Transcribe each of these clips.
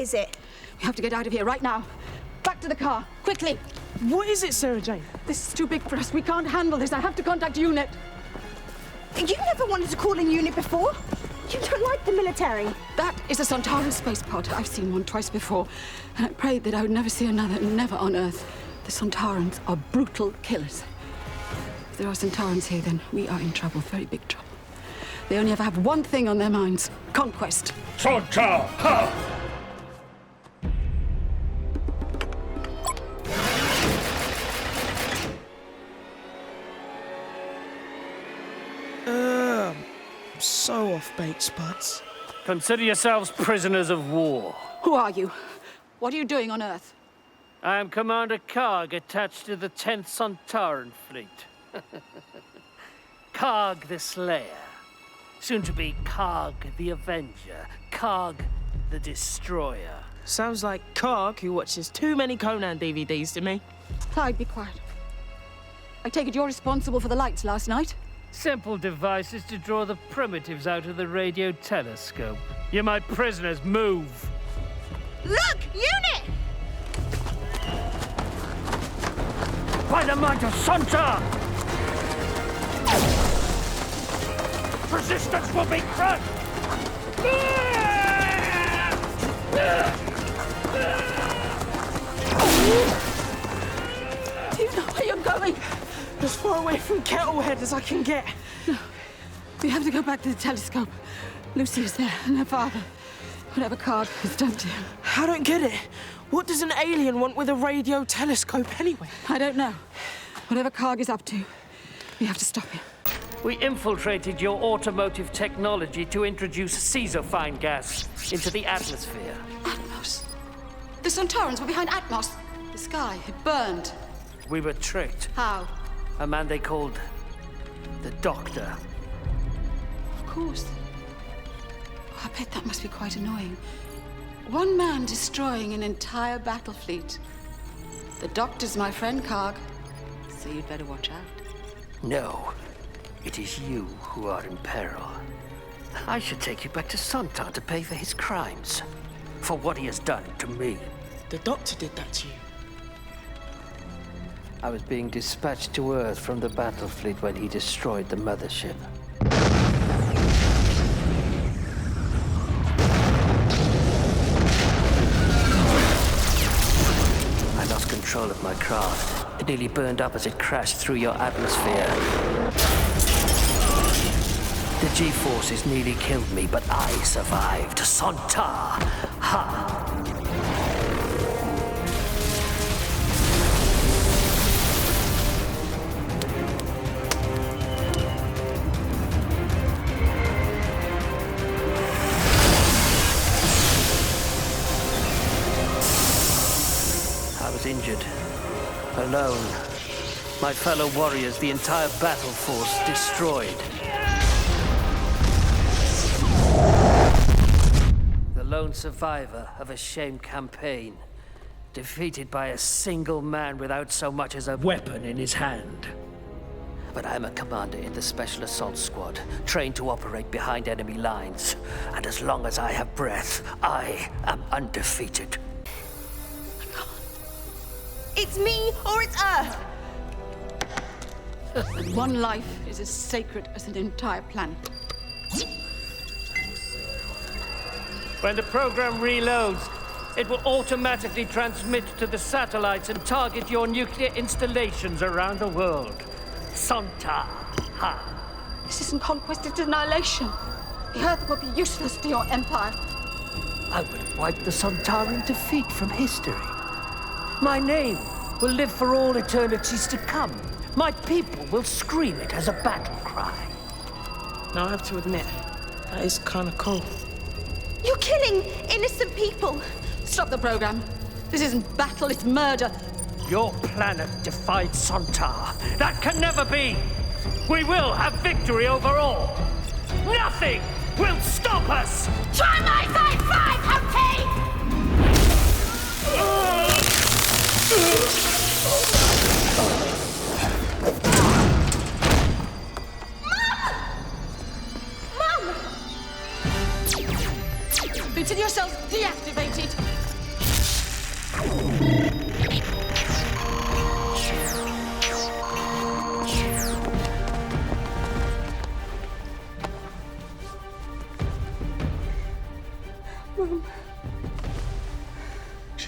is it? We have to get out of here right now. Back to the car, quickly. What is it, Sarah Jane? This is too big for us. We can't handle this. I have to contact UNIT. You never wanted to call in UNIT before. You don't like the military. That is a Sontaran space pod. I've seen one twice before, and I prayed that I would never see another, never on Earth. The Sontarans are brutal killers. If there are Sontarans here, then we are in trouble, very big trouble. They only ever have one thing on their minds: conquest. Sontar! Ha! So off bait, Spuds. Consider yourselves prisoners of war. Who are you? What are you doing on Earth? I am Commander Karg, attached to the 10th Sontaran fleet. Karg the Slayer. Soon to be Karg the Avenger. Karg the Destroyer. Sounds like Karg, who watches too many Conan DVDs to me. Clyde, be quiet. I take it you're responsible for the lights last night? Simple devices to draw the primitives out of the radio telescope. You're my prisoners. Move! Look! UNIT! By the might of Sontar! Resistance will be crushed! Do you know where you're going? As far away from Kettlehead as I can get. No. We have to go back to the telescope. Lucy is there, and her father. Whatever Karg has done to him. I don't get it. What does an alien want with a radio telescope anyway? I don't know. Whatever Karg is up to, we have to stop him. We infiltrated your automotive technology to introduce caesofine gas into the atmosphere. Atmos? The Sontarans were behind Atmos. The sky had burned. We were tricked. How? A man they called the Doctor. Of course. I bet that must be quite annoying. One man destroying an entire battle fleet. The Doctor's my friend, Karg. So you'd better watch out. No. It is you who are in peril. I should take you back to Sontar to pay for his crimes. For what he has done to me. The Doctor did that to you. I was being dispatched to Earth from the battle fleet when he destroyed the mothership. I lost control of my craft. It nearly burned up as it crashed through your atmosphere. The G-forces nearly killed me, but I survived. Sontar! Ha! Injured. Alone. My fellow warriors, the entire battle force destroyed. The lone survivor of a shamed campaign. Defeated by a single man without so much as a weapon in his hand. But I'm a commander in the Special Assault Squad, trained to operate behind enemy lines. And as long as I have breath, I am undefeated. It's me or it's Earth. And one life is as sacred as an entire planet. When the program reloads, it will automatically transmit to the satellites and target your nuclear installations around the world. Sontar. Ha. This isn't conquest, it's annihilation. The Earth will be useless to your empire. I will wipe the Sontaran defeat from history. My name will live for all eternities to come. My people will scream it as a battle cry. Now I have to admit, that is kind of cool. You're killing innocent people. Stop the program. This isn't battle, it's murder. Your planet defied Sontar. That can never be. We will have victory over all. Nothing will stop us. Try my side 5, okay? Bits of yourselves deactivated.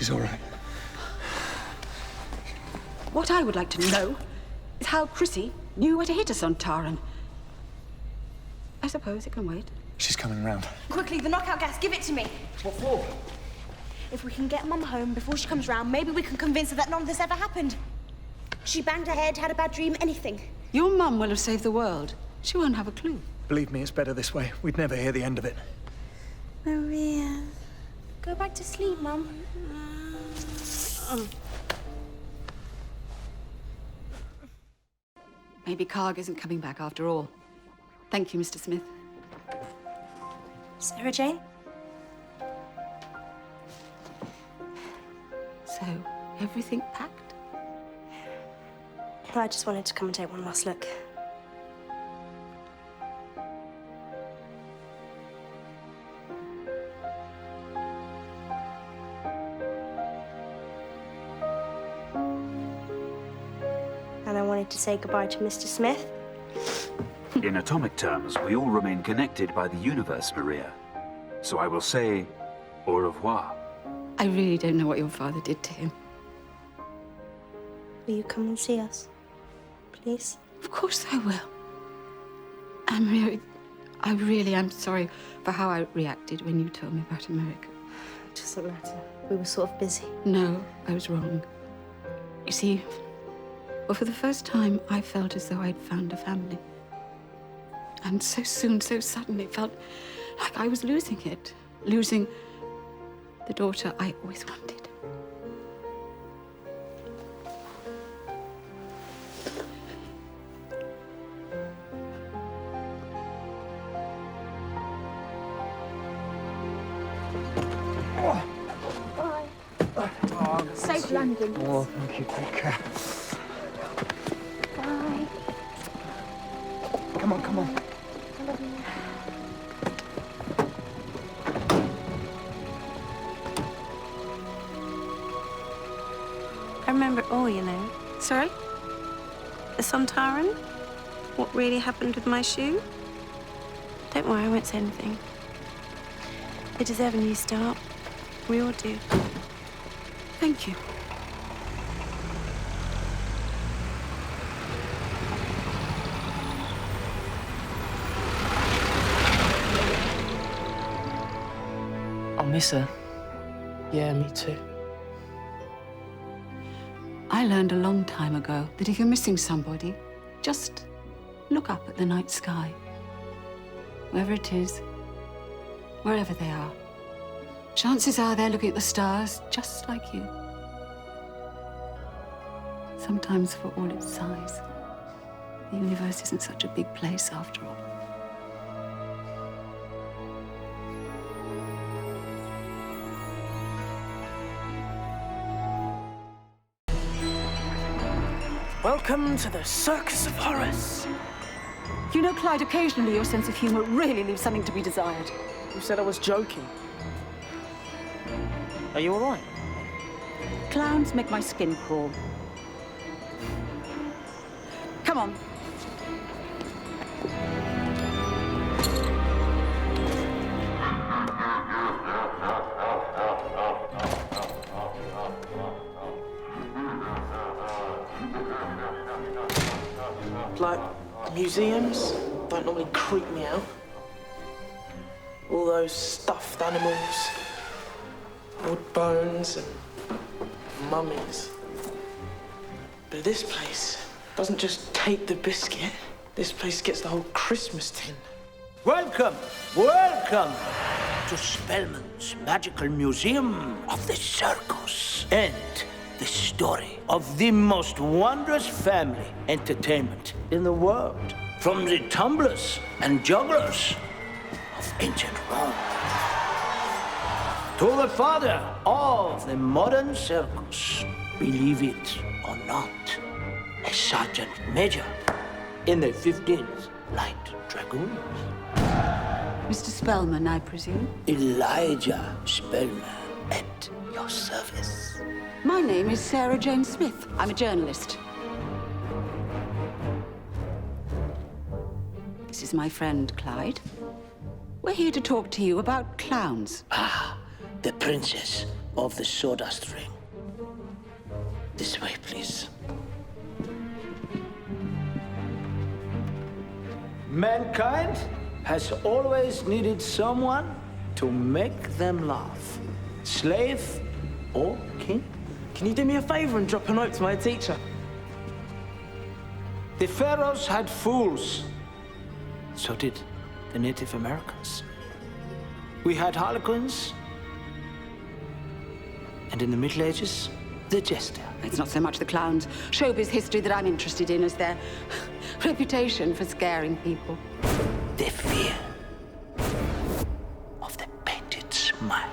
She's all right. What I would like to know is how Chrissy knew where to hit a Sontaran. I suppose it can wait. She's coming round. Quickly, the knockout gas, give it to me. What for? If we can get Mum home before she comes round, maybe we can convince her that none of this ever happened. She banged her head, had a bad dream, anything. Your mum will have saved the world. She won't have a clue. Believe me, it's better this way. We'd never hear the end of it. Maria. Go back to sleep, Mum. Maybe Karg isn't coming back after all. Thank you, Mr. Smith. Sarah Jane? So, everything packed? I just wanted to come and take one last look. And I wanted to say goodbye to Mr. Smith. In atomic terms, we all remain connected by the universe, Maria. So I will say au revoir. I really don't know what your father did to him. Will you come and see us? Please? Of course I will. And Maria, I really am sorry for how I reacted when you told me about America. It doesn't matter. We were sort of busy. No, I was wrong. You see, well, for the first time, I felt as though I'd found a family. And so soon, so suddenly, it felt like I was losing it. Losing the daughter I always wanted. Safe landing. Oh, thank you. Take care. Bye. Come on, come on. I remember it all, you know. Sorry? The Sontaran? What really happened with my shoe? Don't worry, I won't say anything. They deserve a new start. We all do. Thank you. I'll miss her. Yeah, me too. I learned a long time ago that if you're missing somebody, just look up at the night sky. Wherever it is, wherever they are. Chances are they're looking at the stars just like you. Sometimes, for all its size, the universe isn't such a big place after all. Welcome to the Circus of Horrors. You know, Clyde, occasionally your sense of humor really leaves something to be desired. You said I was joking. Are you all right? Clowns make my skin crawl. Come on. Like, museums don't normally creep me out. All those stuffed animals, old bones and mummies. But this place doesn't just take the biscuit. This place gets the whole Christmas tin. Welcome, welcome to Spellman's Magical Museum of the Circus and the story of the most wondrous family entertainment in the world. From the tumblers and jugglers of ancient Rome to the father of the modern circus, believe it or not, a sergeant major in the 15th Light Dragoons. Mr. Spellman, I presume? Elijah Spellman at your service. My name is Sarah Jane Smith. I'm a journalist. This is my friend, Clyde. We're here to talk to you about clowns. Ah, the princess of the sawdust ring. This way, please. Mankind has always needed someone to make them laugh. Slave or king. Can you do me a favor and drop a note to my teacher? The pharaohs had fools. So did the Native Americans. We had harlequins. And in the Middle Ages, the jester. It's not so much the clowns' showbiz history that I'm interested in as their reputation for scaring people. The fear of the painted smile.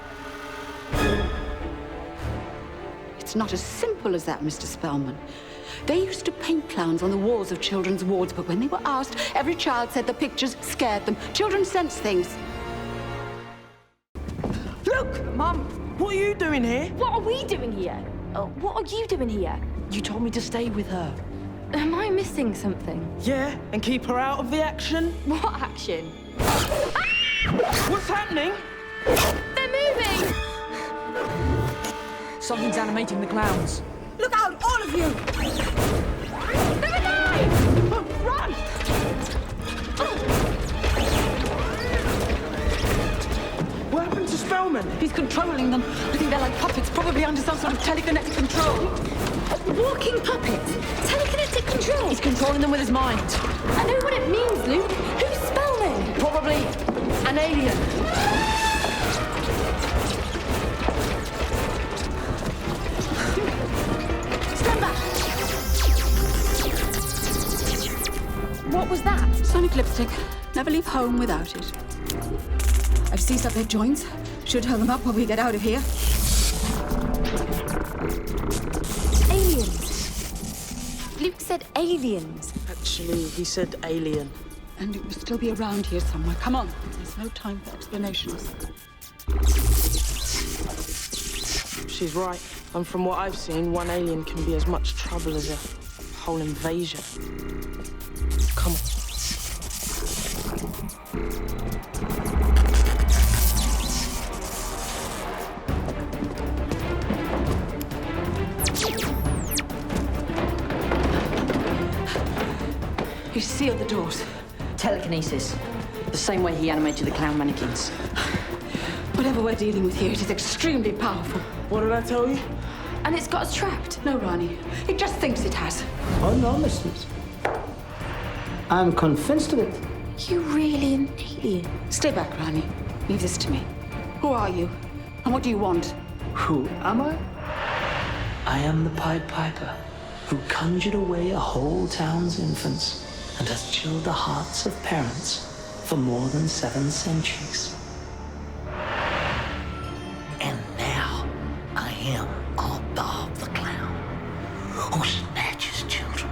It's not as simple as that, Mr. Spellman. They used to paint clowns on the walls of children's wards, but when they were asked, every child said the pictures scared them. Children sense things. Look! Mum, what are you doing here? What are we doing here? What are you doing here? You told me to stay with her. Am I missing something? Yeah, and keep her out of the action. What action? What's happening? They're moving! Something's animating the clowns. Look out, all of you! They're alive! Run! What happened to Spellman? He's controlling them. I think they're like puppets, probably under some sort of telekinetic control. Walking puppets? Telekinetic control? He's controlling them with his mind. I know what it means, Luke. Who's Spellman? Probably an alien. Stand back! What was that? Sonic lipstick. Never leave home without it. I've seized up their joints. Should hold them up while we get out of here. Aliens. Luke said aliens. Actually, he said alien. And it must still be around here somewhere. Come on. There's no time for explanations. She's right. And from what I've seen, one alien can be as much trouble as a whole invasion. Come on. He sealed the doors. Telekinesis. The same way he animated the clown mannequins. Whatever we're dealing with here, it is extremely powerful. What did I tell you? And it's got us trapped. No, Rani. It just thinks it has. Oh, no, Mrs. I'm convinced of it. You really an alien? Stay back, Rani. Leave this to me. Who are you? And what do you want? Who am I? I am the Pied Piper, who conjured away a whole town's infants and has chilled the hearts of parents for more than 7 centuries. And now I am Bob the Clown, who snatches children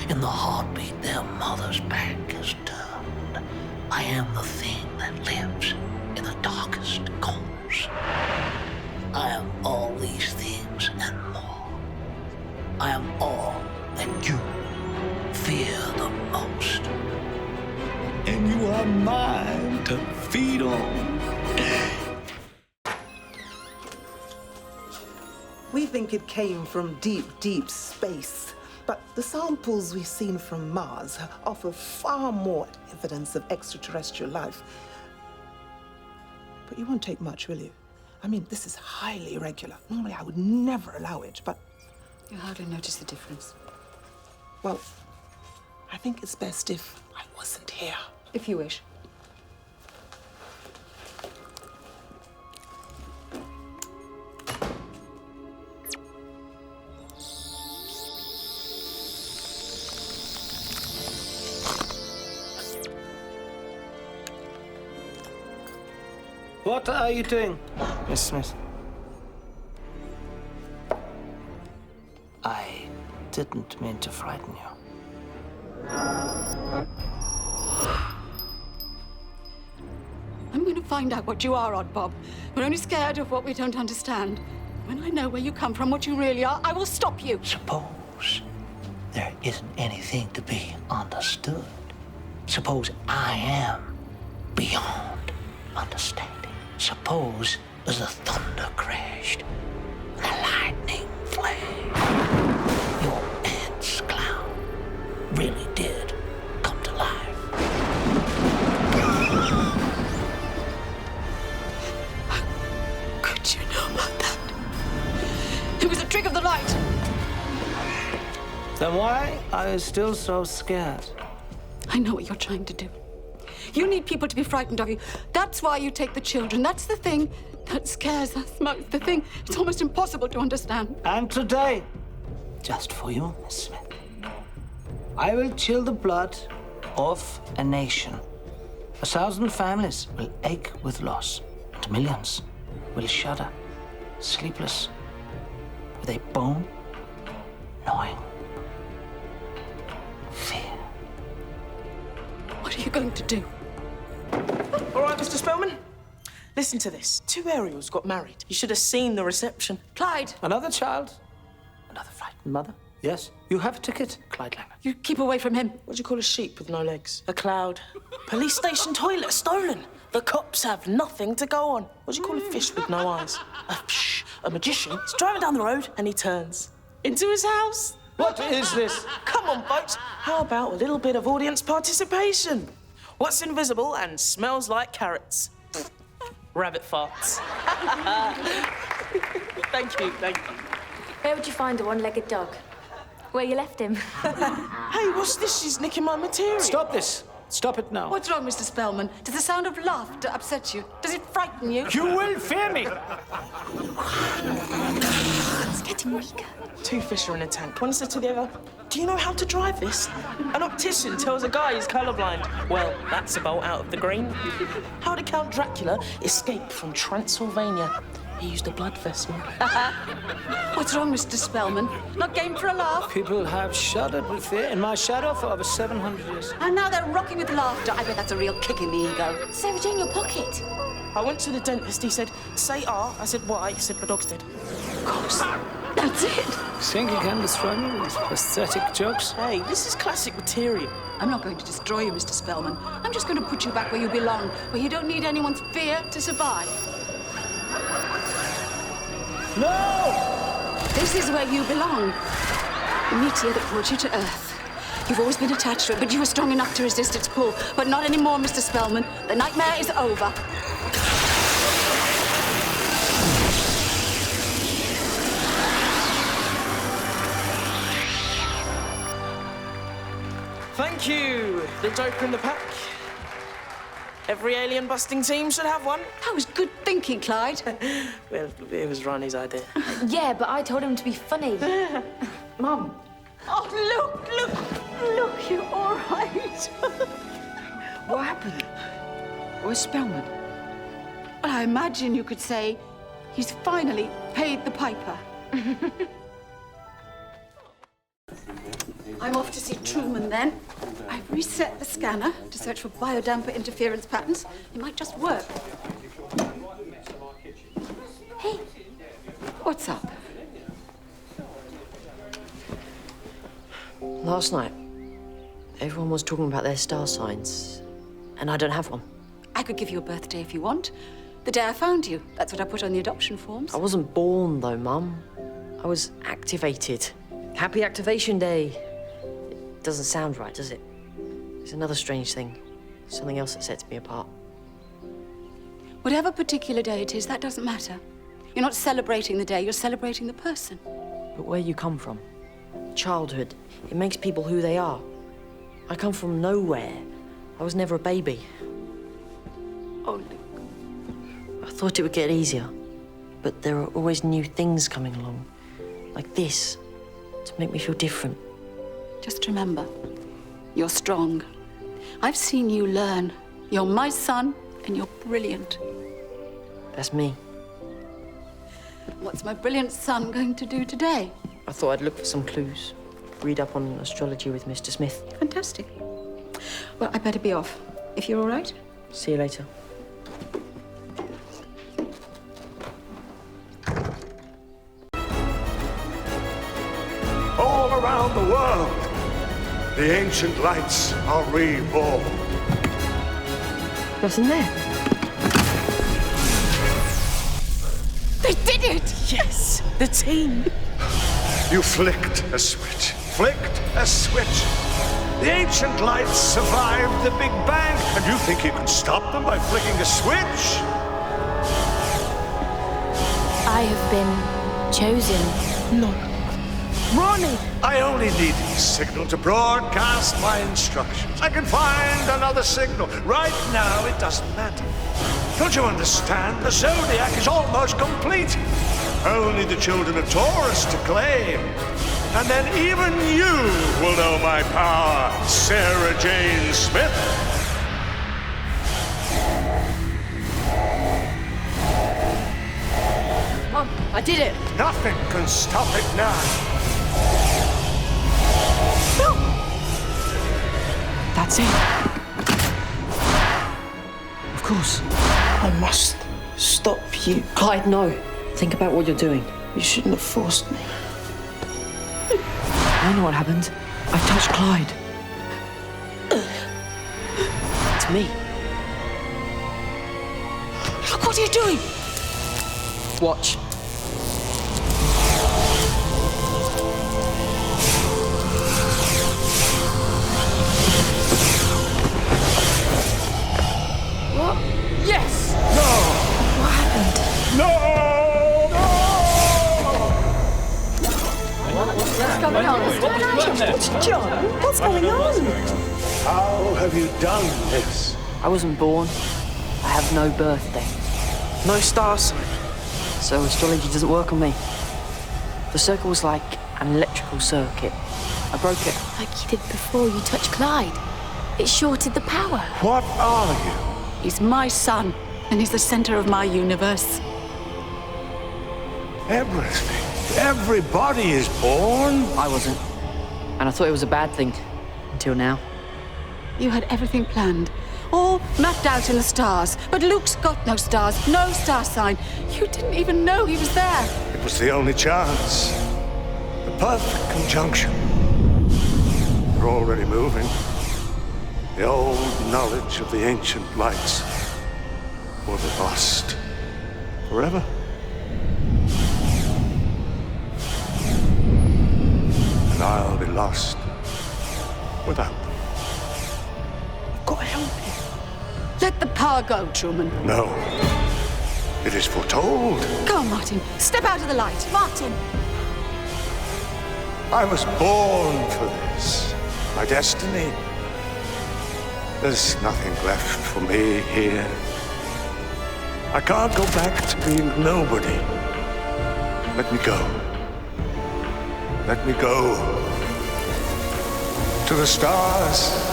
in the heartbeat their mother's back is turned. I am the thing that lives in the darkest corners. I am all these things and more. I am all that you fear the most. And you are mine to feed on. We think it came from deep, deep space. But the samples we've seen from Mars offer far more evidence of extraterrestrial life. But you won't take much, will you? I mean, this is highly irregular. Normally, I would never allow it, but... You hardly notice the difference. Well, I think it's best if I wasn't here. If you wish. What are you doing? Miss Smith. I didn't mean to frighten you. I'm going to find out what you are, Odd Bob. We're only scared of what we don't understand. When I know where you come from, what you really are, I will stop you. Suppose there isn't anything to be understood. Suppose I am beyond understanding. Suppose as the thunder crashed and the lightning flashed. Your aunt's clown really did come to life. Could you know about that? It was a trick of the light. Then why are you still so scared? I know what you're trying to do. You need people to be frightened of you. That's why you take the children. That's the thing that scares us most. The thing it's almost impossible to understand. And today, just for you, Miss Smith, I will chill the blood of a nation. 1,000 families will ache with loss, and millions will shudder, sleepless, with a bone-gnawing fear. What are you going to do? All right, Mr. Spellman. Listen to this. 2 Ariels got married. You should have seen the reception. Clyde, Another child, another frightened mother. Yes, you have a ticket, Clyde Langer. you keep away from him. What do you call a sheep with no legs? A cloud. Police station toilet stolen. The cops have nothing to go on. What do you call a fish with no eyes? A magician. He's driving down the road and he turns into his house. What is this? Come on, folks. How about a little bit of audience participation? What's invisible and smells like carrots? Rabbit farts. Thank you, thank you. Where would you find a one-legged dog? Where you left him? Hey, what's this? She's nicking my material. Stop this. Stop it now. What's wrong, Mr. Spellman? Does the sound of laughter upset you? Does it frighten you? You will fear me. It's getting weaker. 2 fish are in a tank. One said to the other, do you know how to drive this? An optician tells a guy he's colourblind. Well, that's a bolt out of the green. How did Count Dracula escape from Transylvania? He used a blood vessel. What's wrong, Mr. Spellman? Not game for a laugh? People have shuddered with fear in my shadow for over 700 years. And now they're rocking with laughter. I bet that's a real kick in the ego. Sarah Jane, your pocket. I went to the dentist. He said, say R. I said, why? He said, my dog's dead. Of course. That's it. Think you can destroy me with pathetic jokes? Hey, this is classic material. I'm not going to destroy you, Mr. Spellman. I'm just going to put you back where you belong, where you don't need anyone's fear to survive. No! This is where you belong. The meteor that brought you to Earth. You've always been attached to it, but you were strong enough to resist its pull. But not anymore, Mr. Spellman. The nightmare is over. Thank you. The Joker in the pack. Every alien-busting team should have one. That was good thinking, Clyde. Well, it was Ronnie's idea. Yeah, but I told him to be funny. Mum. Oh, look, you're all right. What happened? Where's Spellman? Well, I imagine you could say he's finally paid the piper. I'm off to see Truman then. I've reset the scanner to search for biodamper interference patterns. It might just work. Hey, what's up? Last night, everyone was talking about their star signs, and I don't have one. I could give you a birthday if you want. The day I found you. That's what I put on the adoption forms. I wasn't born, though, Mum. I was activated. Happy Activation Day. It doesn't sound right, does it? It's another strange thing. Something else that sets me apart. Whatever particular day it is, that doesn't matter. You're not celebrating the day, you're celebrating the person. But where you come from, childhood, it makes people who they are. I come from nowhere. I was never a baby. Oh, Luke. I thought it would get easier, but there are always new things coming along, like this, to make me feel different. Just remember, you're strong. I've seen you learn. You're my son, and you're brilliant. That's me. What's my brilliant son going to do today? I thought I'd look for some clues. Read up on astrology with Mr. Smith. Fantastic. Well, I better be off. If you're all right. See you later. All around the world, the ancient lights are reborn. Nothing there. They did it! Yes, the team. You flicked a switch. Flicked a switch. The ancient lights survived the Big Bang, and you think you can stop them by flicking a switch? I have been chosen. No. Ronnie! I only need a signal to broadcast my instructions. I can find another signal. Right now, it doesn't matter. Don't you understand? The Zodiac is almost complete. Only the children of Taurus to claim. And then even you will know my power, Sarah Jane Smith. Mom, I did it! Nothing can stop it now. That's it. Of course. I must stop you. Clyde, no. Think about what you're doing. You shouldn't have forced me. I know what happened. I touched Clyde. It's me. Look, what are you doing? Watch. What? Yes! What happened? What's going on? John, what's going on? How have you done this? I wasn't born. I have no birthday. No star sign. So astrology doesn't work on me. The circle was like an electrical circuit. I broke it. Like you did before you touched Clyde. It shorted the power. What are you? He's my son, and he's the center of my universe. Everything. Everybody is born. I wasn't. And I thought it was a bad thing. Until now. You had everything planned, all mapped out in the stars. But Luke's got no stars, no star sign. You didn't even know he was there. It was the only chance. The perfect conjunction. They're already moving. The old knowledge of the ancient lights will be lost forever. And I'll be lost without them. I've got to help you. Let the power go, Truman. No. It is foretold. Go on, Martin. Step out of the light. Martin! I was born for this. My destiny. There's nothing left for me here. I can't go back to being nobody. Let me go. Let me go. To the stars.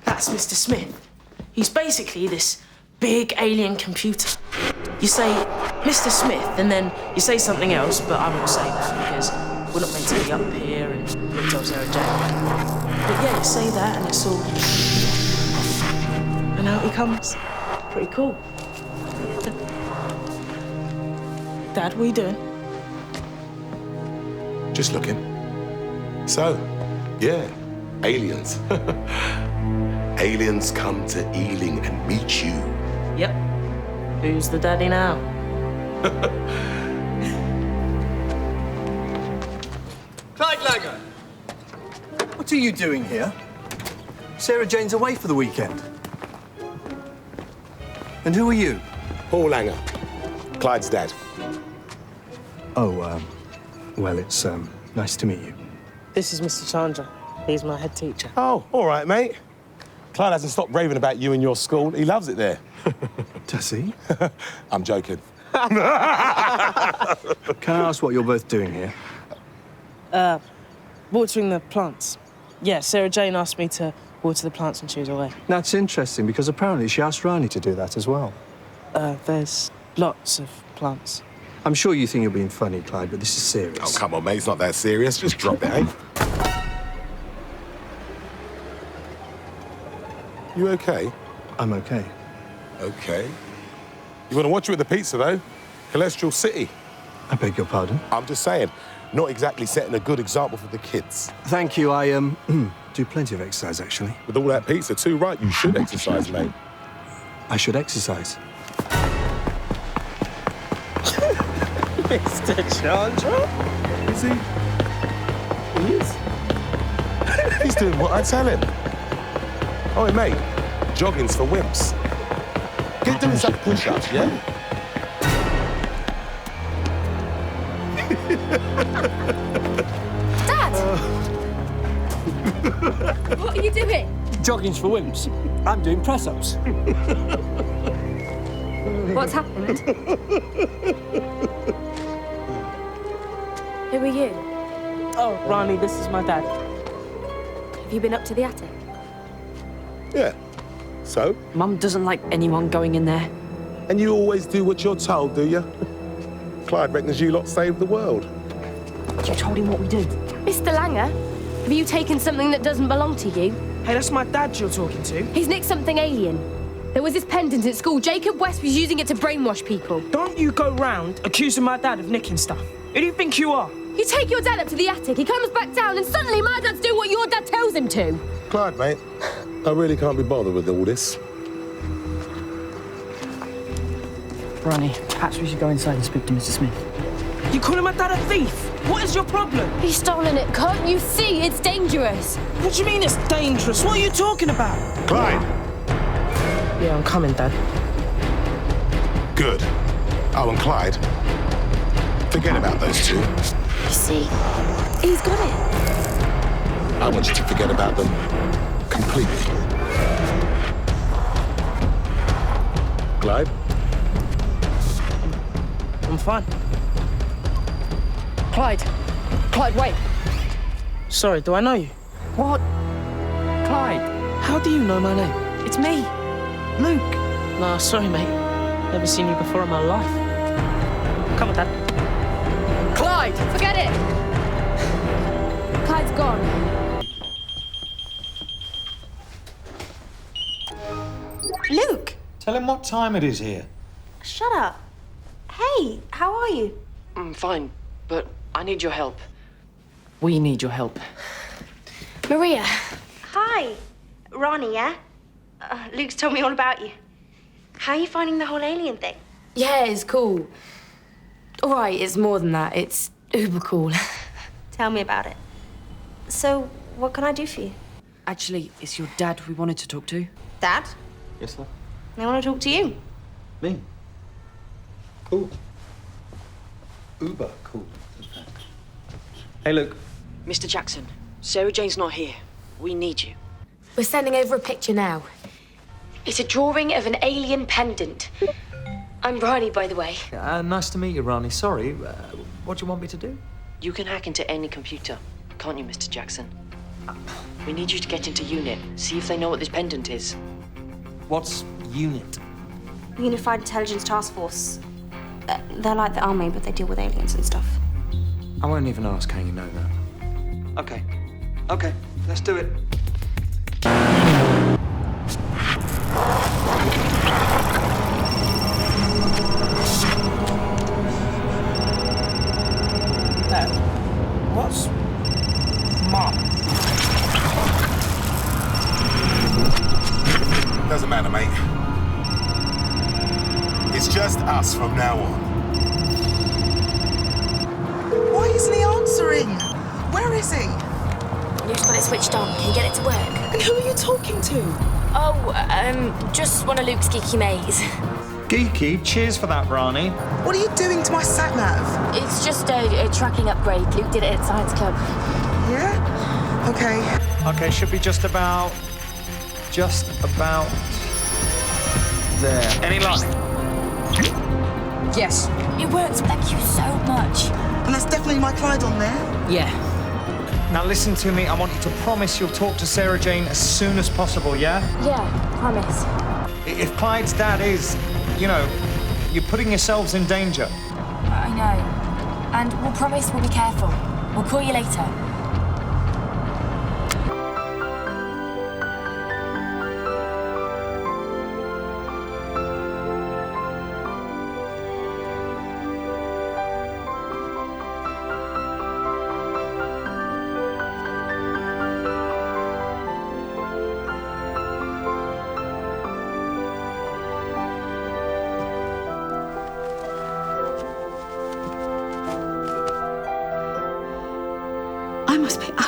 That's Mr. Smith. He's basically this big alien computer. You say, Mr. Smith, and then you say something else, but I won't say that because we're not meant to be up here and look tell Sarah Jane. But yeah, you say that and it's all... And out he comes. Pretty cool. Dad, what are you doing? Just looking. So, yeah, aliens. Aliens come to Ealing and meet you. Yep. Who's the daddy now? Clyde Langer! What are you doing here? Sarah Jane's away for the weekend. And who are you? Paul Langer, Clyde's dad. Oh, well, it's, nice to meet you. This is Mr. Chandra. He's my head teacher. Oh, all right, mate. Clyde hasn't stopped raving about you and your school. He loves it there. Does he? I'm joking. Can I ask what you're both doing here? Watering the plants. Yeah, Sarah Jane asked me to water the plants when she was away. That's interesting, because apparently she asked Rani to do that as well. There's lots of plants. I'm sure you think you're being funny, Clyde, but this is serious. Oh, come on, mate. It's not that serious. Just drop it, eh? You okay? I'm okay. Okay. You want to watch it with the pizza, though? Cholesterol City. I beg your pardon? I'm just saying, not exactly setting a good example for the kids. Thank you. I do plenty of exercise, actually. With all that pizza too, right? You should exercise, mate. I should exercise. Mr. Chandra? Is he? He is. He's doing what I tell him. Oh, mate, jogging's for wimps. Get doing some push-ups, yeah? Dad! What are you doing? Jogging's for wimps. I'm doing press-ups. What's happened? Who are you? Oh, Ronnie, this is my dad. Have you been up to the attic? Yeah. So? Mum doesn't like anyone going in there. And you always do what you're told, do you? Clyde reckons you lot saved the world. You told him what we do. Mr. Langer, have you taken something that doesn't belong to you? Hey, that's my dad you're talking to. He's nicked something alien. There was this pendant at school. Jacob West was using it to brainwash people. Don't you go round accusing my dad of nicking stuff. Who do you think you are? You take your dad up to the attic, he comes back down, and suddenly my dad's doing what your dad tells him to. Clyde, mate, I really can't be bothered with all this. Ronnie, perhaps we should go inside and speak to Mr. Smith. You calling my dad a thief? What is your problem? He's stolen it. Can't you see? It's dangerous. What do you mean it's dangerous? What are you talking about? Clyde! Yeah, I'm coming, Dad. Good. Oh, and Clyde, forget about those two. You see, he's got it. I want you to forget about them completely. Clyde? I'm fine. Clyde! Clyde, wait! Sorry, do I know you? What? Clyde! How do you know my name? It's me, Luke. Nah, sorry, mate. Never seen you before in my life. Come on, Dad. Clyde! Forget it. Clyde's gone. Luke! Tell him what time it is here. Shut up. Hey, how are you? I'm fine, but I need your help. We need your help. Maria. Hi. Ronnie, yeah? Luke's told me all about you. How are you finding the whole alien thing? Yeah, it's cool. All right, it's more than that. It's uber cool. Tell me about it. So, what can I do for you? Actually, it's your dad we wanted to talk to. Dad? Yes, sir. I want to talk to you. Me? Cool. Uber cool. Hey, Luke. Mr. Jackson, Sarah Jane's not here. We need you. We're sending over a picture now. It's a drawing of an alien pendant. I'm Ronnie, by the way. Nice to meet you, Ronnie. Sorry, what do you want me to do? You can hack into any computer, can't you, Mr. Jackson? We need you to get into UNIT, see if they know what this pendant is. What's UNIT? Unified Intelligence Task Force. They're like the army, but they deal with aliens and stuff. I won't even ask how you know that. Okay. Okay, let's do it. What's Mom? Doesn't matter, mate. It's just us from now on. Why isn't he answering? Where is he? Luke's got it switched on. Can you get it to work? And who are you talking to? Oh, just one of Luke's geeky mates. Geeky, cheers for that, Ronnie. What are you doing to my sat-nav? It's just a tracking upgrade. Luke did it at Science Club. Yeah? Okay. Okay, should be just about there. Any luck? Yes. It works. Thank you so much. And that's definitely my Clyde on there? Yeah. Now listen to me, I want you to promise you'll talk to Sarah Jane as soon as possible, yeah? Yeah, promise. If Clyde's dad is, you know, you're putting yourselves in danger. I know. And we'll promise we'll be careful. We'll call you later.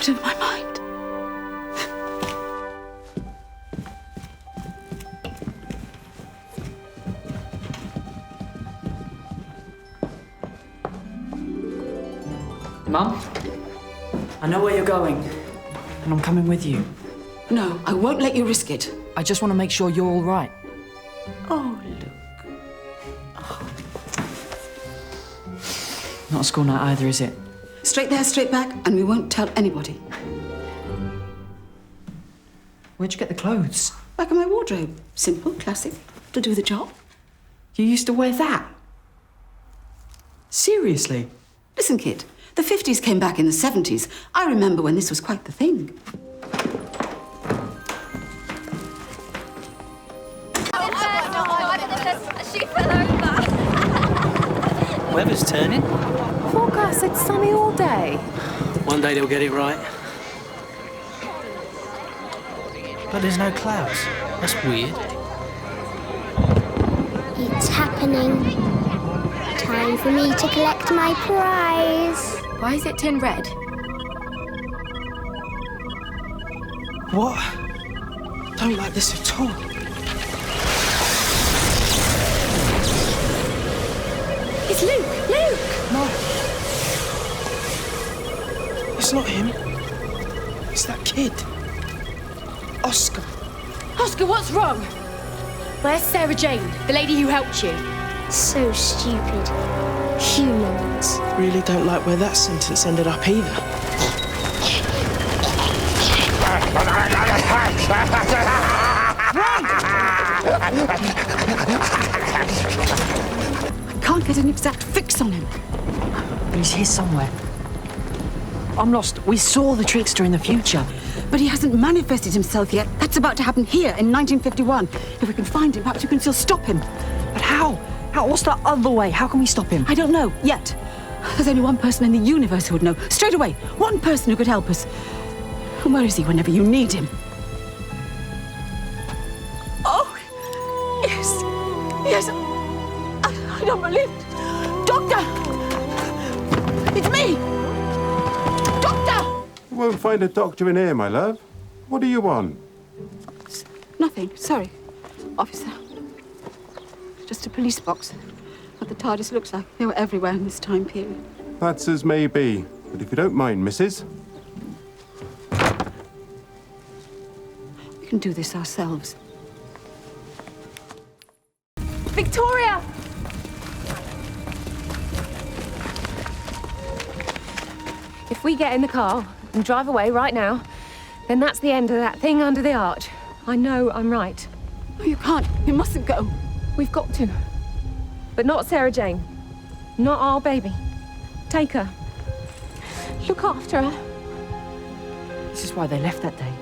out of my mind. Mum, I know where you're going, and I'm coming with you. No, I won't let you risk it. I just want to make sure you're all right. Oh, look. Not a school night either, is it? Straight there, straight back, and we won't tell anybody. Where'd you get the clothes? Back in my wardrobe. Simple, classic, to do the job. You used to wear that? Seriously? Listen, kid, the 50s came back in the 70s. I remember when this was quite the thing. She fell over. Weather's turning. Forecast said sunny all day. One day they'll get it right. But there's no clouds. That's weird. It's happening. Time for me to collect my prize. Why is it turned red? What? Don't like this at all. It's Luke! Luke! No. It's not him. It's that kid. Oscar. Oscar, what's wrong? Where's Sarah Jane, the lady who helped you? So stupid. Humans. Really don't like where that sentence ended up either. I can't get an exact fix on him. He's here somewhere. I'm lost. We saw the trickster in the future. But he hasn't manifested himself yet. That's about to happen here in 1951. If we can find him, perhaps we can still stop him. But how? How? What's the other way? How can we stop him? I don't know, yet. There's only one person in the universe who would know. Straight away. One person who could help us. And where is he whenever you need him? Oh, yes. Yes. I don't believe it. Doctor! It's me! Doctor! You won't find a doctor in here, my love. What do you want? Nothing. Sorry, officer. Just a police box. What the TARDIS looks like. They were everywhere in this time period. That's as may be. But if you don't mind, missus. We can do this ourselves. Victoria! If we get in the car and drive away right now, then that's the end of that thing under the arch. I know I'm right. No, you can't. You mustn't go. We've got to. But not Sarah Jane. Not our baby. Take her. Look after her. This is why they left that day.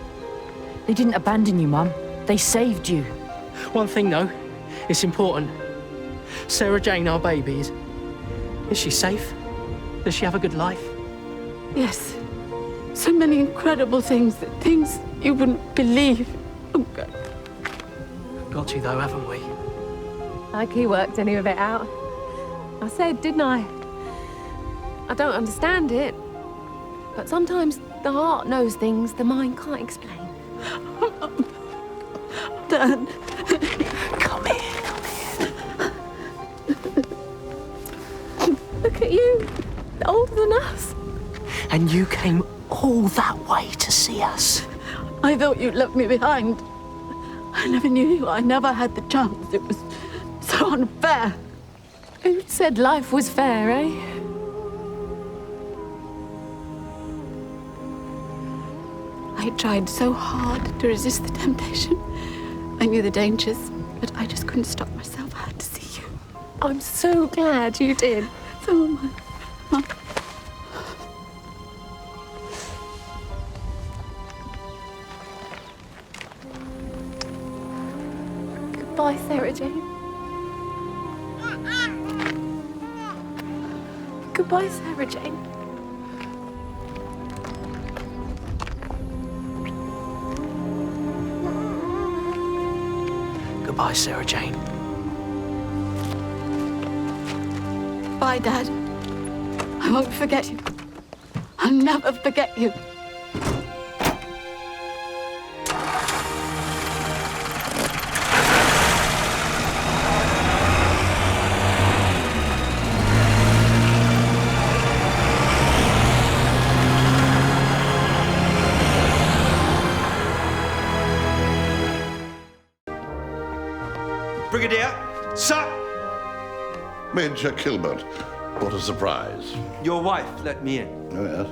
They didn't abandon you, Mum. They saved you. One thing, though, it's important. Sarah Jane, our baby, is she safe? Does she have a good life? Yes. So many incredible things, things you wouldn't believe. Oh, God. Got to, though, haven't we? Like he worked any of it out. I said, didn't I? I don't understand it. But sometimes the heart knows things the mind can't explain. Dad. Come here. Look at you. Older than us. And you came all that way to see us. I thought you'd left me behind. I never knew you. I never had the chance. It was so unfair. Who said life was fair, eh? I tried so hard to resist the temptation. I knew the dangers, but I just couldn't stop myself. I had to see you. I'm so glad you did. So am I. Mum. Goodbye, Sarah Jane. Goodbye, Sarah Jane. Goodbye, Sarah Jane. Bye, Dad. I won't forget you. I'll never forget you. Brigadier, sir! Major Kilbert, what a surprise. Your wife let me in. Oh, yes?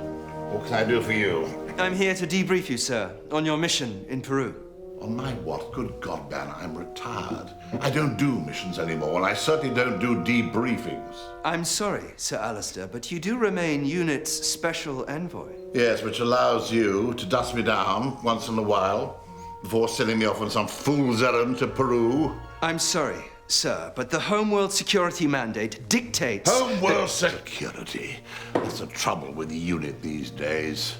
What can I do for you? I'm here to debrief you, sir, on your mission in Peru. On my what? Good God, Banner, I'm retired. I don't do missions anymore, and I certainly don't do debriefings. I'm sorry, Sir Alistair, but you do remain UNIT's special envoy. Yes, which allows you to dust me down once in a while before sending me off on some fool's errand to Peru. I'm sorry, sir, but the Homeworld Security Mandate dictates... Homeworld Security? That's the trouble with the unit these days.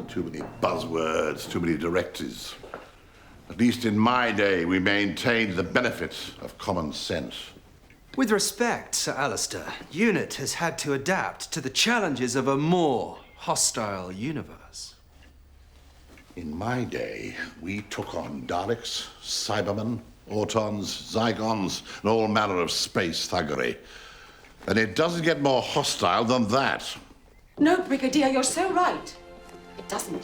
Too many buzzwords, too many directives. At least in my day, we maintained the benefit of common sense. With respect, Sir Alistair, UNIT has had to adapt to the challenges of a more hostile universe. In my day, we took on Daleks, Cybermen, Autons, Zygons, and all manner of space thuggery. And it doesn't get more hostile than that. No, Brigadier, you're so right. It doesn't.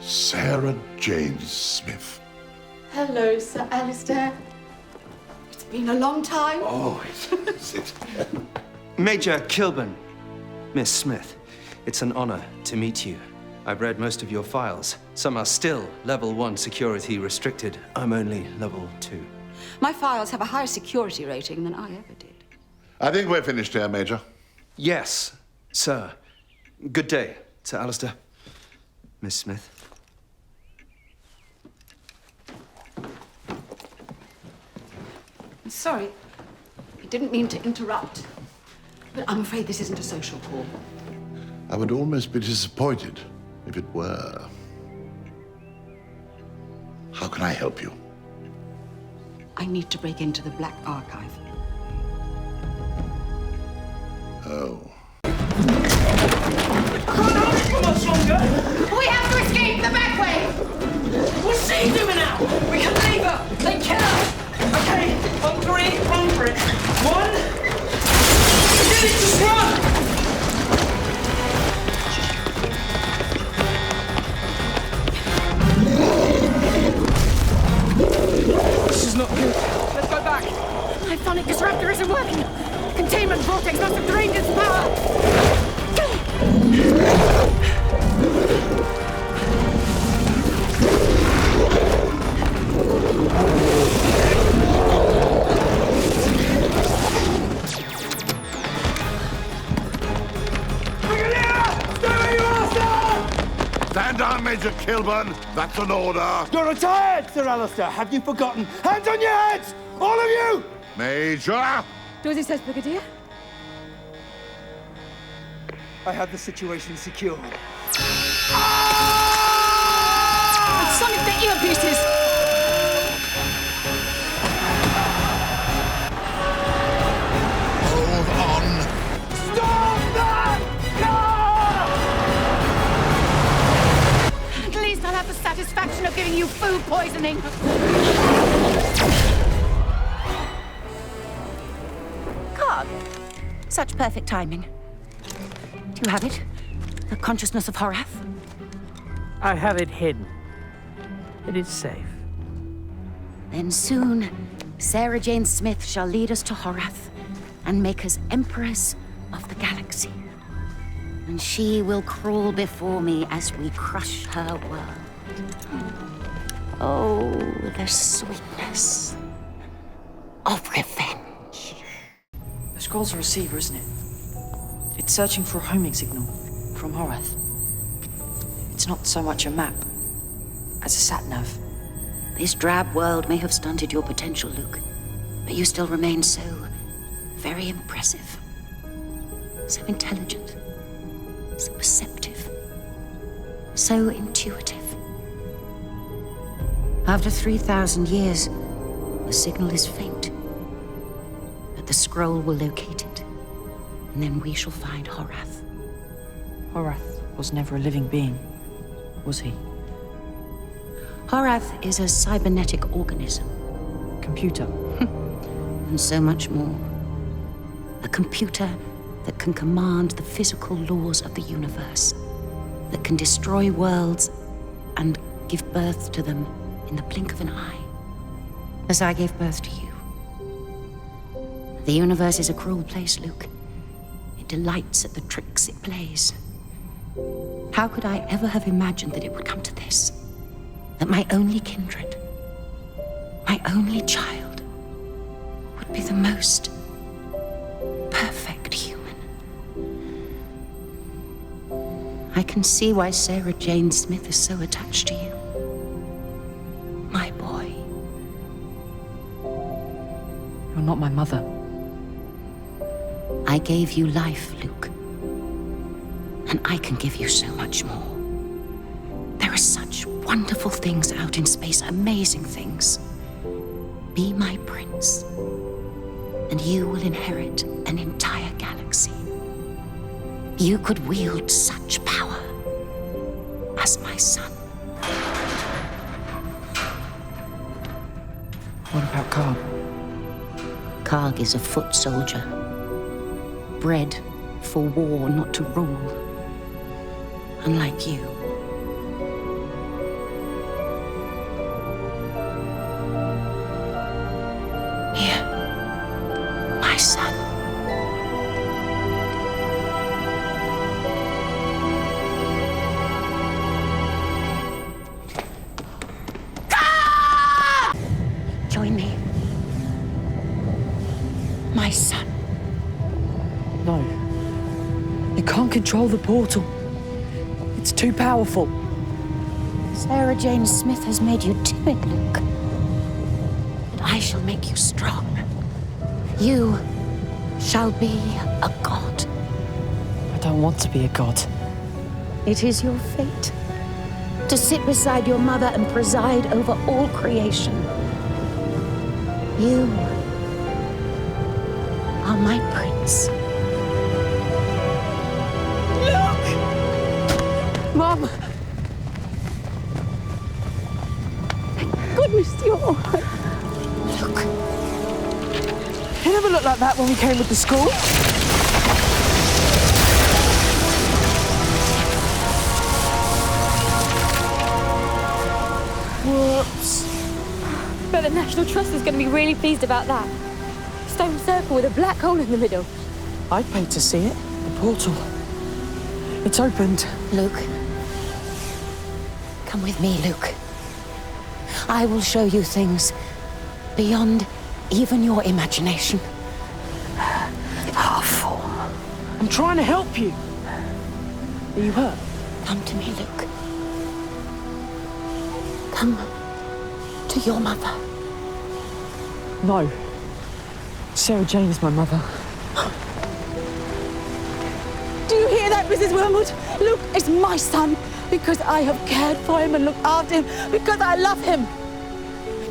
Sarah Jane Smith. Hello, Sir Alistair. It's been a long time. Oh, is it? Major Kilburn, Miss Smith, it's an honor to meet you. I've read most of your files. Some are still level 1 security restricted. I'm only level 2. My files have a higher security rating than I ever did. I think we're finished here, Major. Yes, sir. Good day, Sir Alistair. Miss Smith. I'm sorry. I didn't mean to interrupt. But I'm afraid this isn't a social call. I would almost be disappointed if it were. How can I help you? I need to break into the Black Archive. Oh. Come on, Songa! We have to escape the back way! What's she doing now? We can leave her! They kill her! Okay, on 3, run for it. 1... Get it, just run! This is not good. Let's go back. Iphonic disruptor isn't working. Containment vortex must have drained its power. Stand down, Major Kilburn. That's an order. You're retired, Sir Alistair. Have you forgotten? Hands on your heads! All of you! Major! Do as he says, Brigadier. I have the situation secured. Sonic the earpieces! Hold on. Stop that! At least I'll have the satisfaction of giving you food poisoning. Cargo. Such perfect timing. Do you have it? The consciousness of Horath? I have it hidden. It is safe. Then soon, Sarah Jane Smith shall lead us to Horath and make us Empress of the Galaxy. And she will crawl before me as we crush her world. Oh, the sweetness of revenge. The scroll's a receiver, isn't it? It's searching for a homing signal from Horath. It's not so much a map as a sat-nav. This drab world may have stunted your potential, Luke, but you still remain so very impressive. So intelligent. So perceptive. So intuitive. After 3,000 years, the signal is faint. But the scroll will locate it. And then we shall find Horath. Horath was never a living being, was he? Horath is a cybernetic organism. Computer. And so much more. A computer that can command the physical laws of the universe, that can destroy worlds and give birth to them in the blink of an eye. As I gave birth to you. The universe is a cruel place, Luke. It delights at the tricks it plays. How could I ever have imagined that it would come to this? That my only kindred, my only child, would be the most perfect human. I can see why Sarah Jane Smith is so attached to you. My boy. You're not my mother. I gave you life, Luke. And I can give you so much more. There are such wonderful things out in space, amazing things. Be my prince, and you will inherit an entire galaxy. You could wield such power as my son. What about Karg? Karg is a foot soldier, bred for war, not to rule. Unlike you. Here, my son. Join me. My son. No. You can't control the portal. It's too powerful. Sarah Jane Smith has made you timid, Luke. But I shall make you strong. You shall be a god. I don't want to be a god. It is your fate to sit beside your mother and preside over all creation. You are my prince. Mom! Thank goodness you're all right. Look. You never looked like that when we came with the school. Whoops. Bet the National Trust is going to be really pleased about that. Stone circle with a black hole in the middle. I paid to see it. The portal. It's opened. Luke. Come with me, Luke. I will show you things beyond even your imagination. Powerful. I'm trying to help you. Are you hurt? Come to me, Luke. Come to your mother. No. Sarah Jane is my mother. Do you hear that, Mrs. Wormwood? Luke is my son because I have cared for him and looked after him because I love him.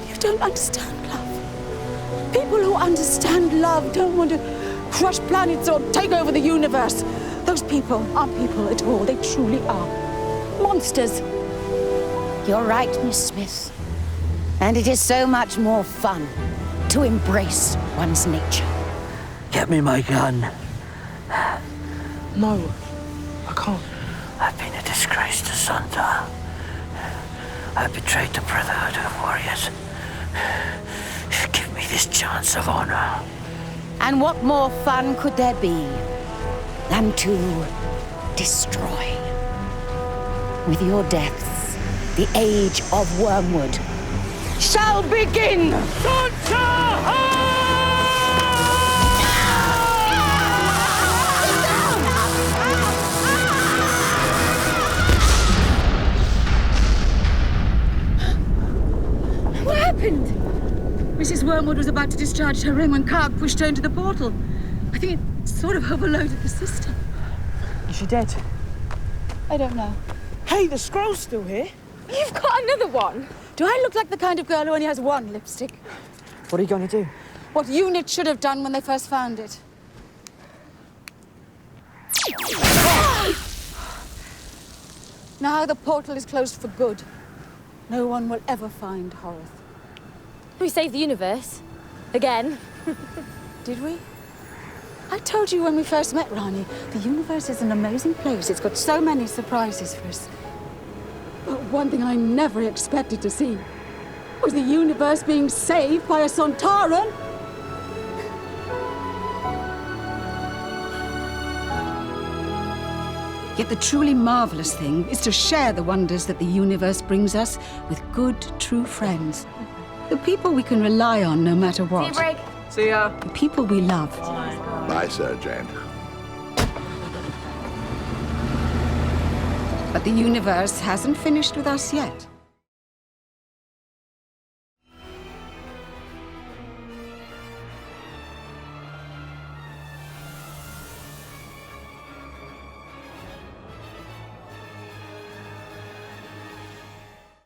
You don't understand love. People who understand love don't want to crush planets or take over the universe. Those people aren't people at all. They truly are monsters. You're right, Miss Smith. And it is so much more fun to embrace one's nature. Get me my gun. No, I can't. I've been a disgrace to Sontaran. I betrayed the Brotherhood of Warriors. Give me this chance of honor. And what more fun could there be than to destroy? With your deaths, the age of Wormwood shall begin! What happened? Mrs. Wormwood was about to discharge her ring when Karg pushed her into the portal. I think it sort of overloaded the system. Is she dead? I don't know. Hey, the scroll's still here. You've got another one? Do I look like the kind of girl who only has one lipstick? What are you going to do? What UNIT should have done when they first found it. Now the portal is closed for good. No one will ever find Horace. We saved the universe. Again. Did we? I told you when we first met, Ronnie, the universe is an amazing place. It's got so many surprises for us. But one thing I never expected to see was the universe being saved by a Sontaran. Yet the truly marvelous thing is to share the wonders that the universe brings us with good, true friends. The people we can rely on no matter what. See you, Brig. See ya. The people we love. Bye, Sarah Jane. But the universe hasn't finished with us yet.